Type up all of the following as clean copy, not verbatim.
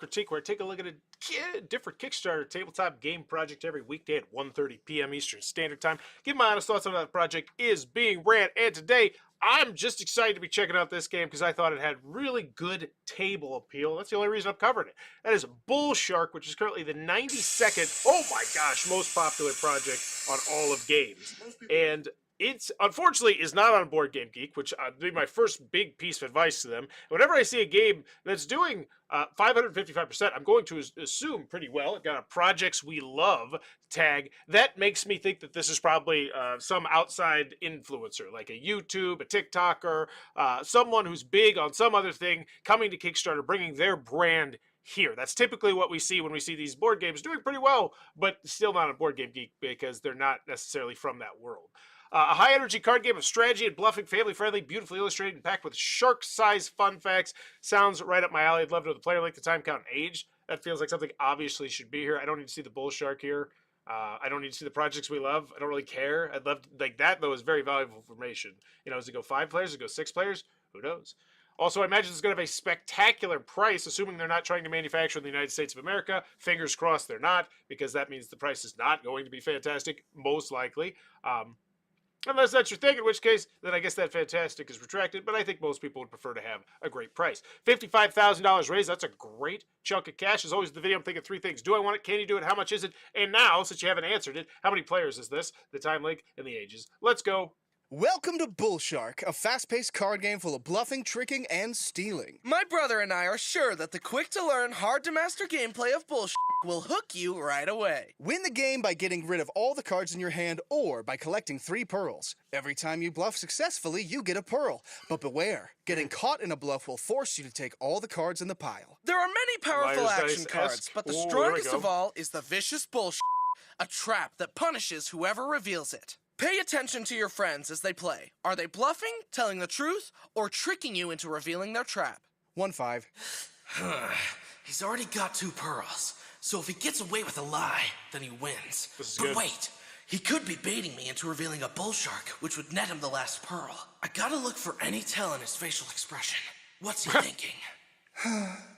critique, where I take a look at a different Kickstarter tabletop game project every weekday at 1:30 p.m. Eastern Standard Time. Give my honest thoughts on how that project is being ran. And today, I'm just excited to be checking out this game because I thought it had really good table appeal. That's the only reason I'm covering it. That is Bull Shark, which is currently the 92nd, oh my gosh, most popular project on all of games. And it's unfortunately is not on Board Game Geek, which would be my first big piece of advice to them. Whenever I see a game that's doing 555%, I'm going to assume pretty well. It got a projects we love tag. That makes me think that this is probably some outside influencer, like a YouTube, a TikToker, someone who's big on some other thing, coming to Kickstarter, bringing their brand here. That's typically what we see when we see these board games doing pretty well, but still not on Board Game Geek because they're not necessarily from that world. A high-energy card game of strategy and bluffing, family-friendly, beautifully illustrated, and packed with shark-sized fun facts. Sounds right up my alley. I'd love to know the player length, the time count, and age. That feels like something obviously should be here. I don't need to see the bull shark here. I don't need to see the projects we love. I don't really care. I'd love to, like that, though, is very valuable information. You know, does it go 5 players? Does it go 6 players? Who knows? Also, I imagine it's going to have a spectacular price, assuming they're not trying to manufacture in the United States of America. Fingers crossed they're not, because that means the price is not going to be fantastic, most likely. Unless that's your thing, in which case, then I guess that fantastic is retracted, but I think most people would prefer to have a great price. $55,000 raised, that's a great chunk of cash. As always, in the video, I'm thinking 3 things. Do I want it? Can you do it? How much is it? And now, since you haven't answered it, how many players is this? The time link and the ages. Let's go. Welcome to Bull Shark, a fast-paced card game full of bluffing, tricking, and stealing. My brother and I are sure that the quick-to-learn, hard-to-master gameplay of Bull Shark will hook you right away. Win the game by getting rid of all the cards in your hand or by collecting 3 pearls. Every time you bluff successfully, you get a pearl. But beware, getting caught in a bluff will force you to take all the cards in the pile. There are many powerful Liar's action Dice-esque. cards, but the Ooh, strongest there we of go. all is the vicious Bull Shark, a trap that punishes whoever reveals it. Pay attention to your friends as they play. Are they bluffing, telling the truth, or tricking you into revealing their trap? 1-5. He's already got 2 pearls, so if he gets away with a lie, then he wins. This is but good. wait, he could be baiting me into revealing a bull shark, which would net him the last pearl. I gotta look for any tell in his facial expression. What's he thinking?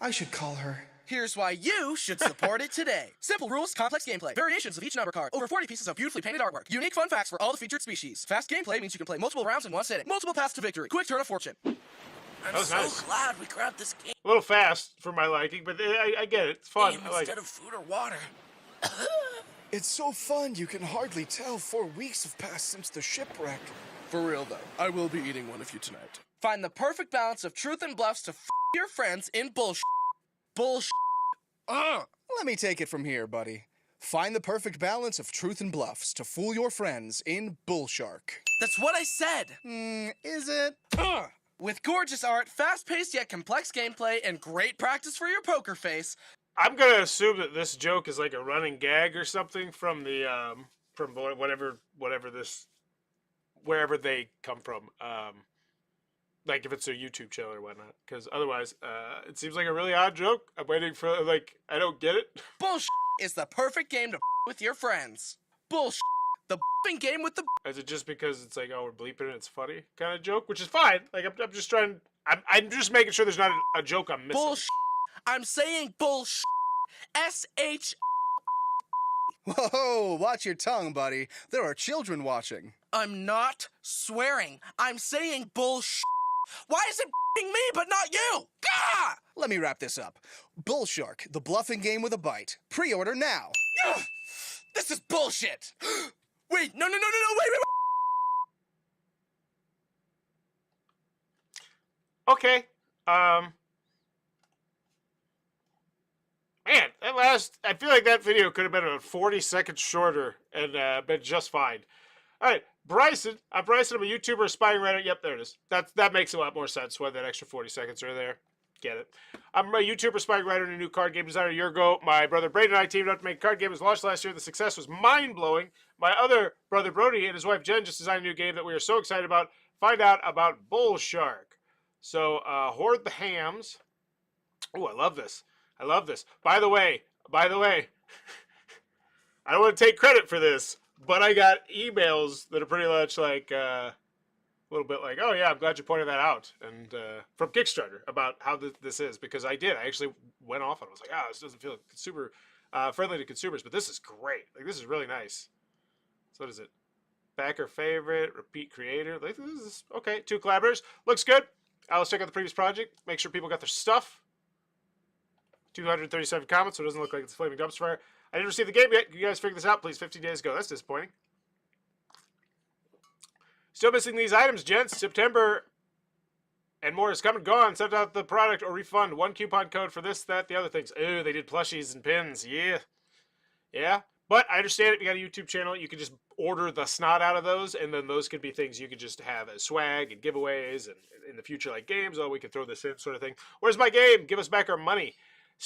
I should call her. Here's why you should support it today. Simple rules, complex gameplay, variations of each number card, over 40 pieces of beautifully painted artwork, unique fun facts for all the featured species. Fast gameplay means you can play multiple rounds in one sitting, multiple paths to victory, quick turn of fortune. I'm was so nice. glad we grabbed this game A little fast for my liking, but I get it. It's fun. I like instead it. of food or water. It's so fun you can hardly tell 4 weeks have passed since the shipwreck. For real though, I will be eating one of you tonight. Find the perfect balance of truth and bluffs to your friends in bullshit. Bullshit. Let me take it from here, buddy. Find the perfect balance of truth and bluffs to fool your friends in Bull Shark. That's what I said. Is it? With gorgeous art, fast-paced yet complex gameplay, and great practice for your poker face, I'm gonna assume that this joke is like a running gag or something from the from whatever this wherever they come from. Like if it's a YouTube channel or whatnot, because otherwise, it seems like a really odd joke. I'm waiting for I don't get it. bullshit is the perfect game to with your friends. Bullshit, the game with the. Is it just because it's like, oh, we're bleeping and it's funny kind of joke, which is fine. Like I'm just trying. I'm just making sure there's not a joke I'm missing. Bullshit. I'm saying bullshit. S-H. Whoa, watch your tongue, buddy. There are children watching. I'm not swearing. I'm saying bullshit. Why is it me but not you? Gah! Let me wrap this up. Bull Shark, the bluffing game with a bite. Pre-order now. Ugh! This is bullshit. Wait, no, wait. Okay. Man, that last. I feel like that video could have been about 40 seconds shorter and been just fine. All right, Bryson. I'm Bryson. I'm a YouTuber, aspiring writer. Yep, there it is. That makes a lot more sense. Why that extra 40 seconds are there. Get it. I'm a YouTuber, aspiring writer, and a new card game designer. A year ago, my brother Braden and I teamed up to make a card game. It was launched last year. The success was mind-blowing. My other brother Brody and his wife Jen just designed a new game that we are so excited about. Find out about Bull Shark. So, hoard the hams. Oh, I love this. I love this. By the way, I don't want to take credit for this, but I got emails that are pretty much like, little bit like, oh yeah, I'm glad you pointed that out, and from Kickstarter about how this is, because I did. I actually went off on it. I was like, oh, this doesn't feel consumer friendly to consumers, but this is great. Like, this is really nice. So what is it? Backer favorite, repeat creator. Like, this is okay. 2 collaborators. Looks good. Let's check out the previous project. Make sure people got their stuff. 237 comments, so it doesn't look like it's a flaming dumpster fire. I didn't receive the game yet. You guys figured this out, please. 15 days ago. That's disappointing. Still missing these items, gents. September and more is come and gone. Send out the product or refund. 1 coupon code for this, that, the other things. Ooh, they did plushies and pins. Yeah. Yeah. But I understand it. You got a YouTube channel. You can just order the snot out of those, and then those could be things you could just have as swag and giveaways, and in the future, like games. Oh, we can throw this in, sort of thing. Where's my game? Give us back our money.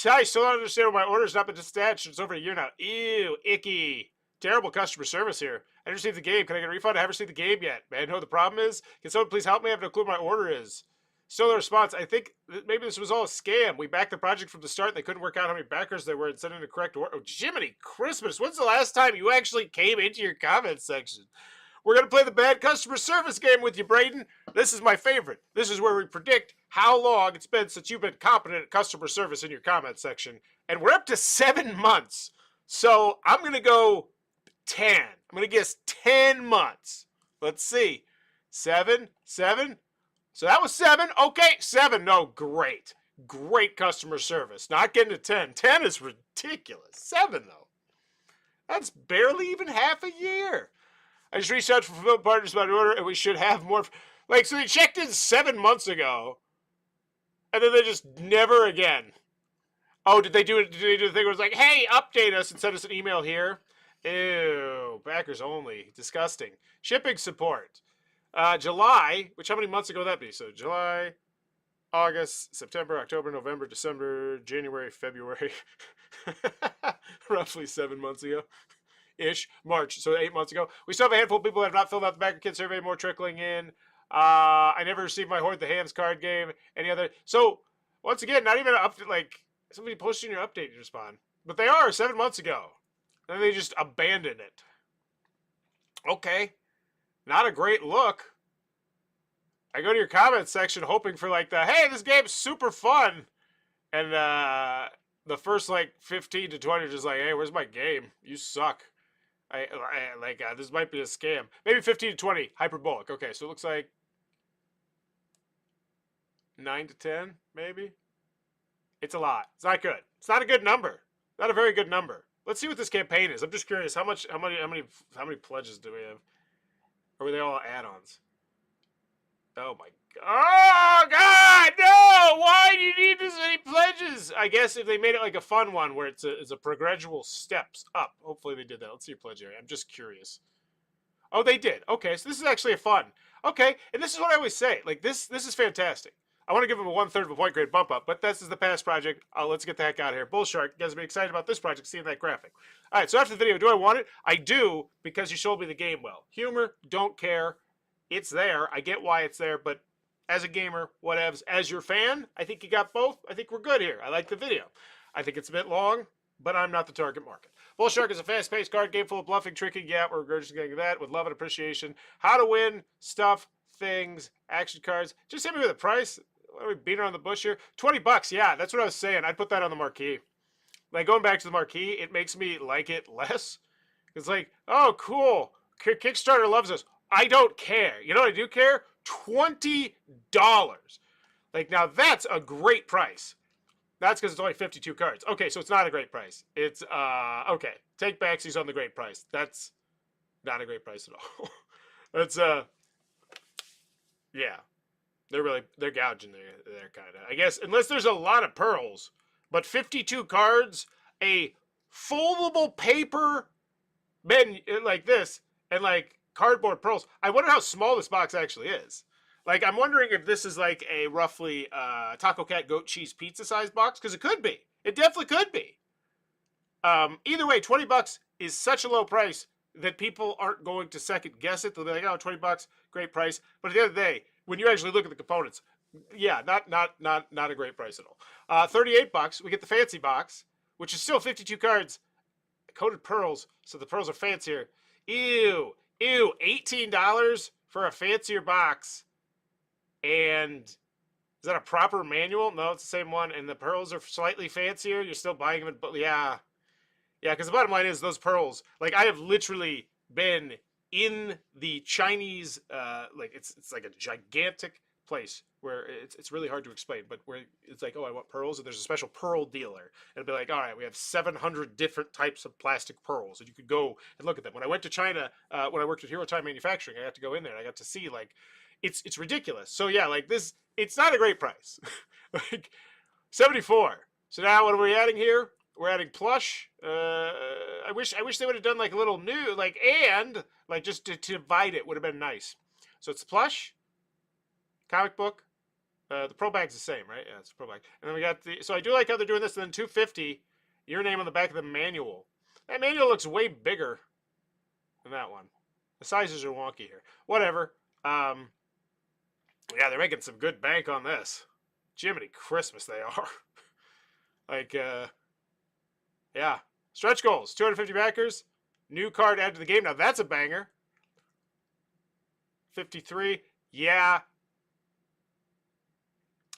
I still don't understand why my order's not been dispatched. It's over a year now. Ew, icky. Terrible customer service here. I didn't receive the game. Can I get a refund? I haven't received the game yet. Man, I know what the problem is. Can someone please help me? I have no clue what my order is. Still no response. I think maybe this was all a scam. We backed the project from the start. They couldn't work out how many backers there were and send in the correct order. Oh, Jiminy Christmas. When's the last time you actually came into your comment section? We're going to play the bad customer service game with you, Braden. This is my favorite. This is where we predict how long it's been since you've been competent at customer service in your comment section. And we're up to 7 months. So I'm going to go 10. I'm going to guess 10 months. Let's see. 7. So that was 7. Okay, 7. No, great. Great customer service. Not getting to 10. 10 is ridiculous. 7, though. That's barely even half a year. I just reached out to fulfillment partners about an order, and we should have more. Like, so they checked in 7 months ago, and then they just never again. Oh, did they do it? Did they do the thing where it's like, hey, update us and send us an email here? Ew, backers only. Disgusting. Shipping support. July, which how many months ago would that be? So July, August, September, October, November, December, January, February. Roughly 7 months ago. Ish. March, so 8 months ago. We still have a handful of people that have not filled out the backer kit survey, more trickling in. I never received my Hoard the Hams card game. Any other? So, once again, not even up to, like, somebody posting your update to respond. But they are 7 months ago. Then they just abandoned it. Okay. Not a great look. I go to your comments section hoping for like the, hey, this game's super fun. And the first like 15 to 20 are just like, hey, where's my game? You suck. This might be a scam. Maybe 15 to 20, hyperbolic. Okay, so it looks like 9 to 10, maybe. It's a lot. It's not good. It's not a good number. Not a very good number. Let's see what this campaign is. I'm just curious. How many pledges do we have? Or were they all add-ons? Oh my god. Oh god, no! Why do you need this many pledges? I guess if they made it like a fun one where it's a progressive steps up. Hopefully they did that. Let's see your pledge area. I'm just curious. Oh, they did. Okay, so this is actually a fun. Okay, and this is what I always say. Like this is fantastic. I want to give them a 1/3 of a point grade bump up, but this is the past project. Let's get the heck out of here. Bull Shark, you guys will be excited about this project, seeing that graphic. All right, so after the video, do I want it? I do, because you showed me the game well. Humor, don't care. It's there. I get why it's there, but as a gamer, whatevs. As your fan, I think you got both. I think we're good here. I like the video. I think it's a bit long, but I'm not the target market. Bull Shark is a fast-paced card game full of bluffing, tricking. Yeah, we're regurgitating that with love and appreciation. How to win, stuff, things, action cards. Just hit me with a price. What are we beating around the bush here? $20. Yeah, that's what I was saying. I'd put that on the marquee. Like, going back to the marquee, it makes me like it less. It's like, oh, cool. Kickstarter loves us. I don't care. You know what I do care? $20. Like, now that's a great price. That's because it's only 52 cards. Okay, so it's not a great price. It's, okay. Take backsies on the great price. That's not a great price at all. That's, yeah. They're gouging there, kind of. I guess, unless there's a lot of pearls. But 52 cards, a foldable paper menu like this, and like cardboard pearls. I wonder how small this box actually is. Like, I'm wondering if this is like a roughly Taco Cat goat cheese pizza size box, because it could be. It definitely could be. Either way, $20 is such a low price that people aren't going to second guess it. They'll be like, oh, $20, great price. But at the end of the day, when you actually look at the components, yeah, not a great price at all. $38, we get the fancy box, which is still 52 cards, coated pearls, so the pearls are fancier. Ew, $18 for a fancier box. And is that a proper manual? No, it's the same one. And the pearls are slightly fancier. You're still buying them, but yeah. Yeah, because the bottom line is those pearls, like I have literally been in the Chinese, like it's like a gigantic place where it's really hard to explain, but where it's like, oh, I want pearls, and there's a special pearl dealer, and it'd be like, all right, we have 700 different types of plastic pearls, and you could go and look at them. When I went to China, when I worked at Hero Time Manufacturing, I got to go in there, and I got to see like, it's ridiculous. So yeah, like this, it's not a great price, like 74. So now what are we adding here? We're adding plush. I wish they would have done like a little new, like, and like just to divide it would have been nice. So it's plush, comic book. The pro bag's the same, right? Yeah, it's a pro bag. And then we got the. So I do like how they're doing this. And then 250, your name on the back of the manual. That manual looks way bigger than that one. The sizes are wonky here. Whatever. Yeah, they're making some good bank on this. Jiminy Christmas, they are. Like, yeah. Stretch goals, 250 backers. New card added to the game. Now that's a banger. 53. Yeah.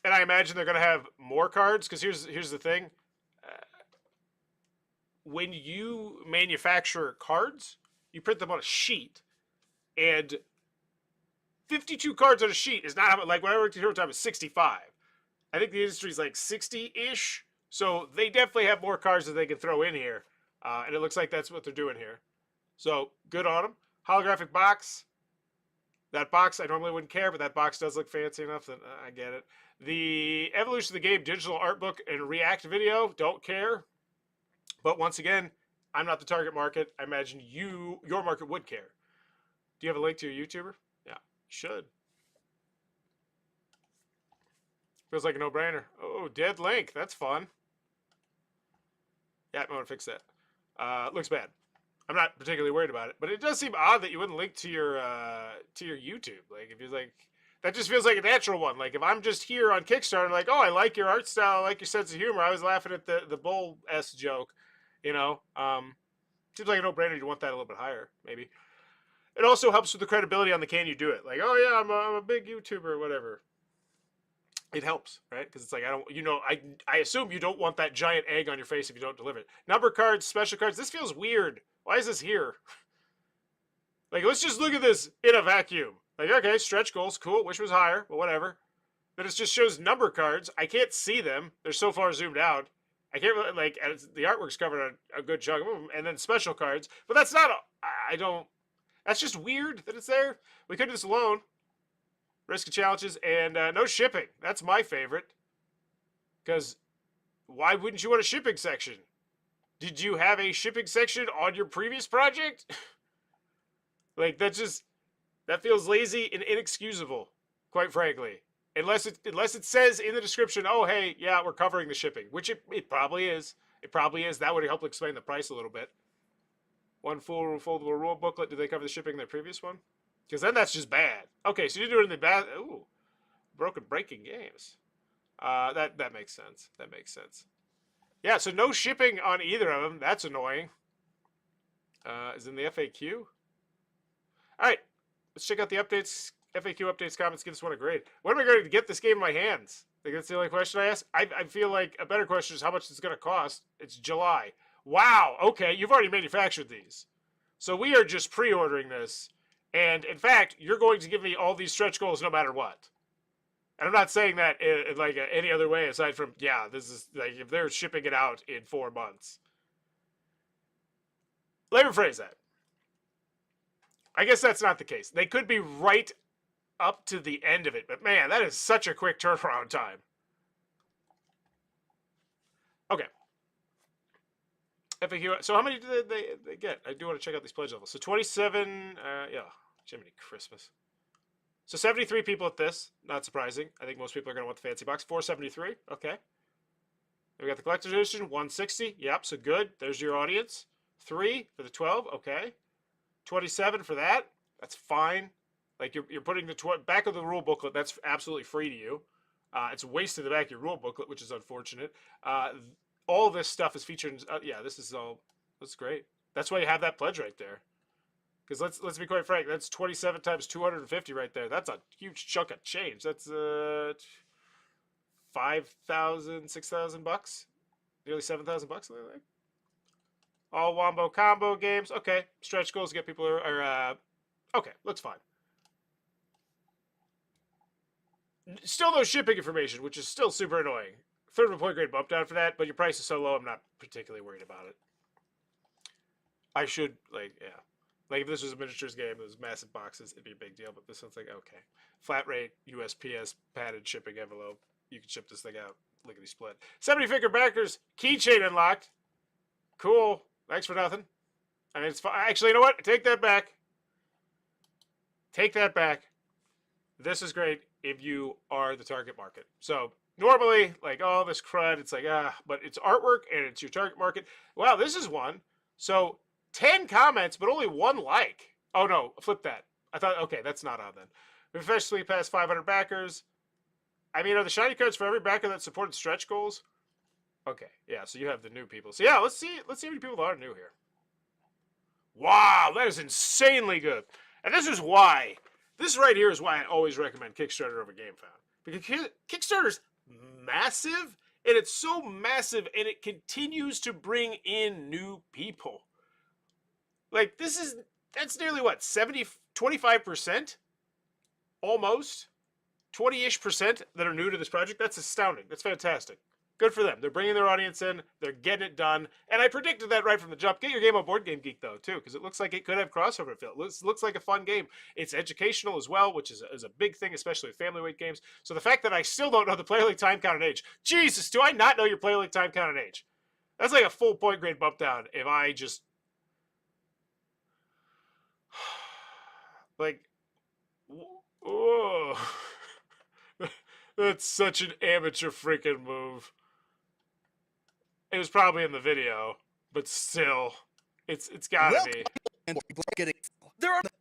And I imagine they're going to have more cards, because here's the thing. When you manufacture cards, you print them on a sheet. And 52 cards on a sheet is not how, like when I worked at Hero Time, it's 65. I think the industry's like 60-ish. So they definitely have more cards that they can throw in here. And it looks like that's what they're doing here. So good on them. Holographic box. That box, I normally wouldn't care, but that box does look fancy enough that I get it. The Evolution of the Game digital art book and React video, don't care. But once again, I'm not the target market. I imagine your market would care. Do you have a link to your YouTuber? Yeah, you should. Feels like a no-brainer. Oh, dead link. That's fun. Yeah, I want to fix that. Looks bad. I'm not particularly worried about it, but it does seem odd that you wouldn't link to your YouTube. Like, if you're like, that just feels like a natural one. Like, if I'm just here on Kickstarter, like, oh, I like your art style, I like your sense of humor. I was laughing at the bull S joke, you know. Seems like a no-brainer. You want that a little bit higher, maybe. It also helps with the credibility on the Can You Do It? Like, oh yeah, I'm a big YouTuber or whatever. It helps, right? Because it's like, I assume you don't want that giant egg on your face if you don't deliver it. Number cards, special cards. This feels weird. Why is this here? Like, let's just look at this in a vacuum. Like, okay, stretch goals, cool. Wish it was higher, but whatever. Then it just shows number cards. I can't see them. They're so far zoomed out. I can't really, like, the artwork's covered a good chunk of them. And then special cards. But that's not, that's just weird that it's there. We could do this alone. Risk of challenges, and no shipping. That's my favorite. Because why wouldn't you want a shipping section? Did you have a shipping section on your previous project? Like, that feels lazy and inexcusable, quite frankly. Unless it says in the description, oh, hey, yeah, we're covering the shipping, which it probably is. It probably is. That would help explain the price a little bit. One full foldable rule booklet. Did they cover the shipping in their previous one? Because then that's just bad. Okay, so you do it in the bad. Ooh, breaking games. That makes sense. That makes sense. Yeah, so no shipping on either of them. That's annoying. Is in the FAQ. All right, let's check out the updates. FAQ updates, comments. Give this one a grade. When am I going to get this game in my hands? I think that's the only question I ask. I feel like a better question is how much it's going to cost. It's July. Wow. Okay, you've already manufactured these, so we are just pre-ordering this. And in fact, you're going to give me all these stretch goals no matter what. And I'm not saying that in like any other way aside from, yeah, this is like if they're shipping it out in 4 months. Let me rephrase that. I guess that's not the case. They could be right up to the end of it. But man, that is such a quick turnaround time. Okay. FAQ. So how many did they get? I do want to check out these pledge levels. So 27, yeah, Jiminy Christmas. So 73 people at this, not surprising. I think most people are going to want the fancy box. 473, okay. Then we got the collector's edition, 160. Yep, so good. There's your audience. 3 for the 12, okay. 27 for that, that's fine. Like you're putting the back of the rule booklet, that's absolutely free to you. It's wasted the back of your rule booklet, which is unfortunate. All this stuff is featured in, yeah, this is all, that's great. That's why you have that pledge right there. Because let's be quite frank, that's 27 times 250 right there. That's a huge chunk of change. That's 5,000, 6,000 bucks, nearly 7,000 bucks. All wombo combo games. Okay, stretch goals get people okay, looks fine. Still no shipping information, which is still super annoying. Third of a point grade bump down for that, but your price is so low, I'm not particularly worried about it. I should, like, yeah. Like, if this was a miniatures game, it was massive boxes, it'd be a big deal, but this one's like, okay. Flat rate, USPS, padded shipping envelope. You can ship this thing out. Lickety split. 70-figure backers, keychain unlocked. Cool. Thanks for nothing. I mean, it's fine. Actually, you know what? Take that back. Take that back. This is great if you are the target market. So, normally, like, all this crud, it's like, but it's artwork and it's your target market. Wow, this is one. So, 10 comments, but only 1 like. Oh, no, flip that. I thought, okay, that's not on then. We've officially passed 500 backers. I mean, are the shiny cards for every backer that supported stretch goals? Okay, yeah, so you have the new people. So, yeah, let's see how many people are new here. Wow, that is insanely good. And this is why. This right here is why I always recommend Kickstarter over GameFound. Because Kickstarter's massive, and it's so massive, and it continues to bring in new people. Like, that's nearly what, 25%? Almost? 20-ish% that are new to this project? That's astounding. That's fantastic. Good for them. They're bringing their audience in. They're getting it done. And I predicted that right from the jump. Get your game on Board Game Geek, though, too, because it looks like it could have crossover feel. It looks like a fun game. It's educational as well, which is a big thing, especially with family weight games. So the fact that I still don't know the player link time count and age. Jesus, do I not know your player link time count and age? That's like a full point grade bump down if I just... like... Oh... That's such an amateur freaking move. It was probably in the video, but still, it's gotta be. And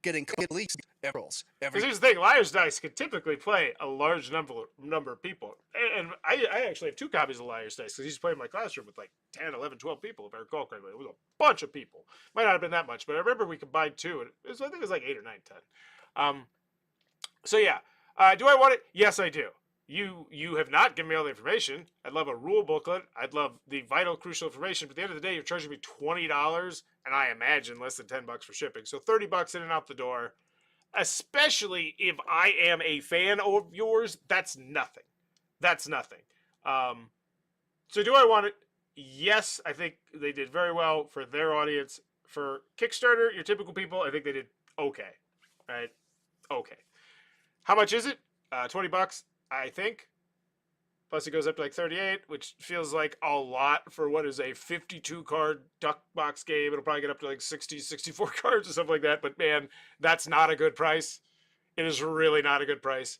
getting leaks rolls. Because here's the thing, Liar's Dice can typically play a large number of people. And I actually have 2 copies of Liar's Dice, because he's playing in my classroom with like 10, 11, 12 people, if I recall correctly. It was a bunch of people. Might not have been that much, but I remember we combined 2, and I think it was like 8 or 9, 10. So yeah, do I want it? Yes, I do. You have not given me all the information. I'd love a rule booklet. I'd love the vital, crucial information. But at the end of the day, you're charging me $20, and I imagine less than $10 for shipping. So $30 in and out the door. Especially if I am a fan of yours, that's nothing. That's nothing. So do I want it? Yes, I think they did very well for their audience. For Kickstarter, your typical people, I think they did okay. Right? Okay. How much is it? $20. I think. Plus it goes up to like 38, which feels like a lot for what is a 52 card duck box game. It'll probably get up to like 60, 64 cards or something like that. But man, that's not a good price. It is really not a good price.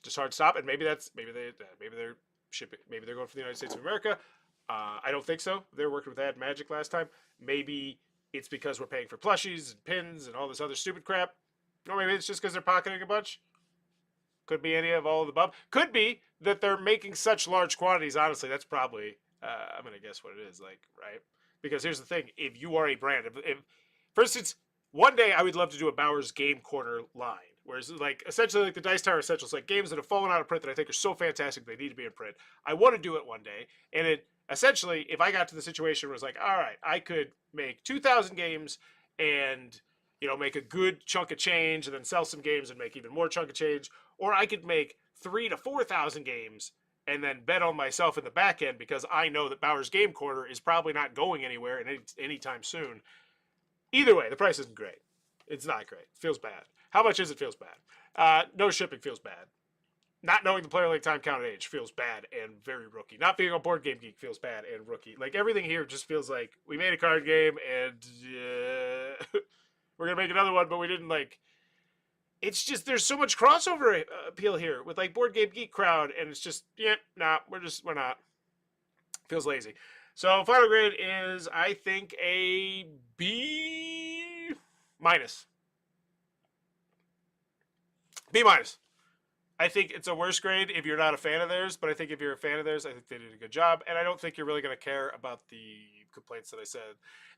Just hard stop. And maybe they're shipping. Maybe they're going for the United States of America. I don't think so. They were working with Ad Magic last time. Maybe it's because we're paying for plushies and pins and all this other stupid crap. Or maybe it's just because they're pocketing a bunch. Could be any of all of the above. Could be that they're making such large quantities. Honestly, that's probably, I'm going to guess what it is, like, right? Because here's the thing. If you are a brand, if for instance, one day I would love to do a Bowers Game Corner line. Whereas, like, essentially, like the Dice Tower Essentials, like games that have fallen out of print that I think are so fantastic they need to be in print. I want to do it one day. And it, essentially, if I got to the situation where it's like, all right, I could make 2,000 games and, you know, make a good chunk of change and then sell some games and make even more chunk of change. Or I could make 3,000 to 4,000 games and then bet on myself in the back end because I know that Bowers Game Corner is probably not going anywhere anytime soon. Either way, the price isn't great. It's not great. It feels bad. How much is it feels bad? No shipping feels bad. Not knowing the player link time count and age feels bad and very rookie. Not being on Board Game Geek feels bad and rookie. Like everything here just feels like we made a card game and we're going to make another one, but we didn't like... It's just, there's so much crossover appeal here with like Board Game Geek crowd, and it's just, yeah, nah, we're not. Feels lazy. So final grade is, I think, a B minus. B minus. I think it's a worse grade if you're not a fan of theirs, but I think if you're a fan of theirs, I think they did a good job, and I don't think you're really going to care about the complaints that I said.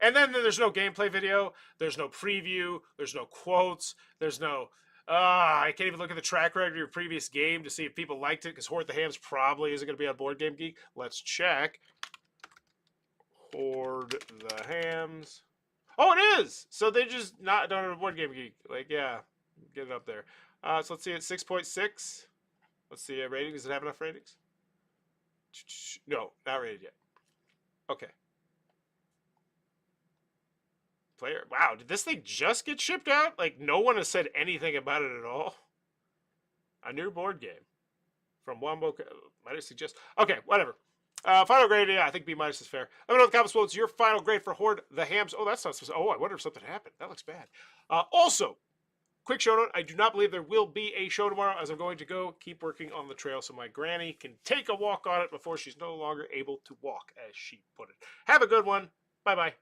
And then there's no gameplay video, there's no preview, there's no quotes, there's no... I can't even look at the track record of your previous game to see if people liked it, because Hoard the Hams probably isn't going to be on Board Game Geek. Let's check. Hoard the Hams. Oh, it is! So they just not done it on Board Game Geek. Like, yeah, get it up there. So let's see, it's 6.6. Let's see, rating. Does it have enough ratings? No, not rated yet. Okay. Player. Wow, did this thing just get shipped out? Like, no one has said anything about it at all. A new board game from Wombo. Might I suggest? Okay, whatever. Final grade, yeah, I think B- is fair. Let me know in the comments below. It's your final grade for Hoard the Hams. Oh, that's not supposed to... Oh, I wonder if something happened. That looks bad. Also, quick show note, I do not believe there will be a show tomorrow, as I'm going to go keep working on the trail so my granny can take a walk on it before she's no longer able to walk, as she put it. Have a good one. Bye-bye.